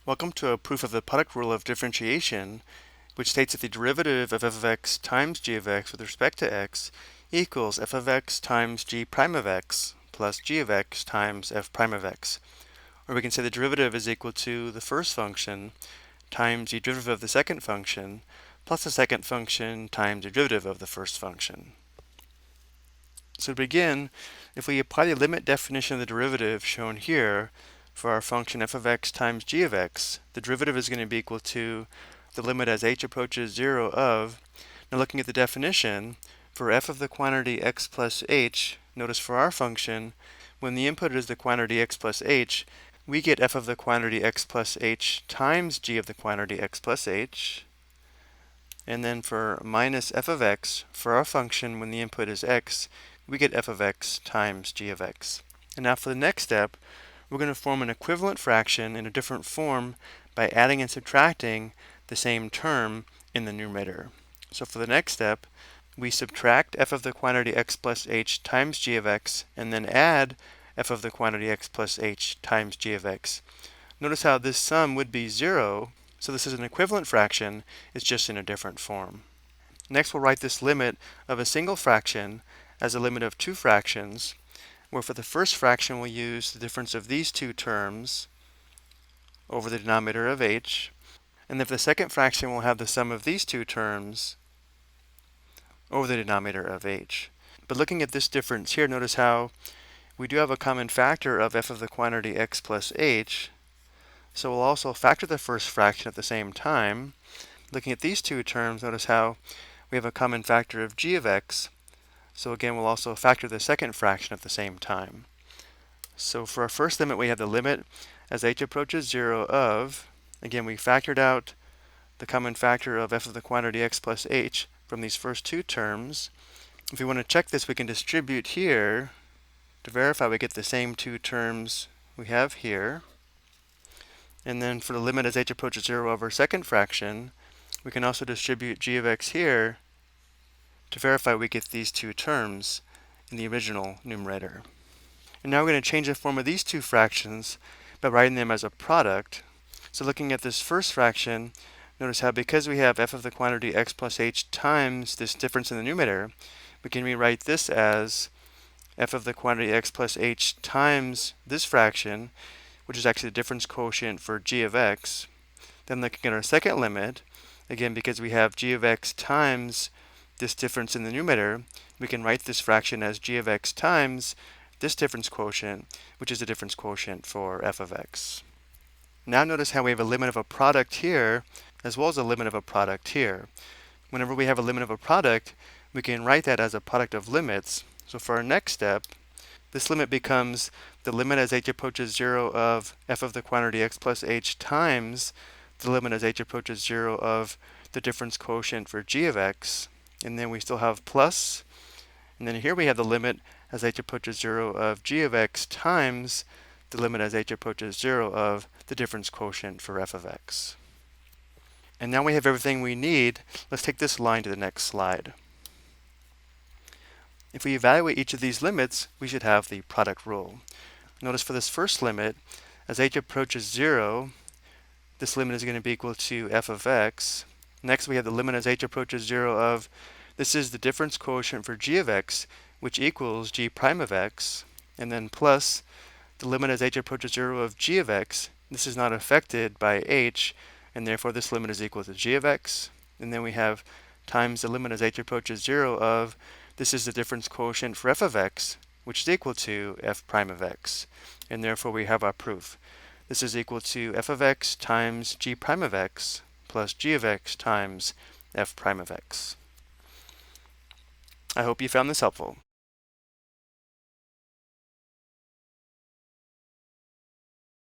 Welcome to a proof of the product rule of differentiation, which states that the derivative of f of x times g of x with respect to x equals f of x times g prime of x plus g of x times f prime of x. Or we can say the derivative is equal to the first function times the derivative of the second function plus the second function times the derivative of the first function. So to begin, if we apply the limit definition of the derivative shown here for our function f of x times g of x, the derivative is going to be equal to the limit as h approaches 0 of, now looking at the definition, for f of the quantity x plus h, notice for our function, when the input is the quantity x plus h, we get f of the quantity x plus h times g of the quantity x plus h. And then for minus f of x, for our function when the input is x, we get f of x times g of x. And now for the next step, we're going to form an equivalent fraction in a different form by adding and subtracting the same term in the numerator. So for the next step, we subtract f of the quantity x plus h times g of x and then add f of the quantity x plus h times g of x. Notice how this sum would be 0, so this is an equivalent fraction, it's just in a different form. Next, we'll write this limit of a single fraction as a limit of two fractions, where for the first fraction we'll use the difference of these two terms over the denominator of h, and then for the second fraction we'll have the sum of these two terms over the denominator of h. But looking at this difference here, notice how we do have a common factor of f of the quantity x plus h, so we'll also factor the first fraction at the same time. Looking at these two terms, notice how we have a common factor of g of x, so again we'll also factor the second fraction at the same time. So for our first limit, we have the limit as h approaches 0 of, again we factored out the common factor of f of the quantity x plus h from these first two terms. If we want to check this, we can distribute here to verify we get the same two terms we have here. And then for the limit as h approaches 0 of our second fraction, we can also distribute g of x here to verify we get these two terms in the original numerator. And now we're going to change the form of these two fractions by writing them as a product. So looking at this first fraction, notice how because we have f of the quantity x plus h times this difference in the numerator, we can rewrite this as f of the quantity x plus h times this fraction, which is actually the difference quotient for g of x. Then looking at our second limit, again because we have g of x times this difference in the numerator, we can write this fraction as g of x times this difference quotient, which is the difference quotient for f of x. Now notice how we have a limit of a product here, as well as a limit of a product here. Whenever we have a limit of a product, we can write that as a product of limits. So for our next step, this limit becomes the limit as h approaches 0 of f of the quantity x plus h times the limit as h approaches 0 of the difference quotient for g of x. And then we still have plus, and then here we have the limit as h approaches 0 of g of x times the limit as h approaches 0 of the difference quotient for f of x. And now we have everything we need. Let's take this line to the next slide. If we evaluate each of these limits, we should have the product rule. Notice for this first limit, as h approaches 0, this limit is going to be equal to f of x. Next, we have the limit as h approaches 0 of, this is the difference quotient for g of x, which equals g prime of x, and then plus the limit as h approaches 0 of g of x. This is not affected by h, and therefore this limit is equal to g of x. And then we have times the limit as h approaches 0 of, this is the difference quotient for f of x, which is equal to f prime of x. And therefore we have our proof. This is equal to f of x times g prime of x plus g of x times f prime of x. I hope you found this helpful.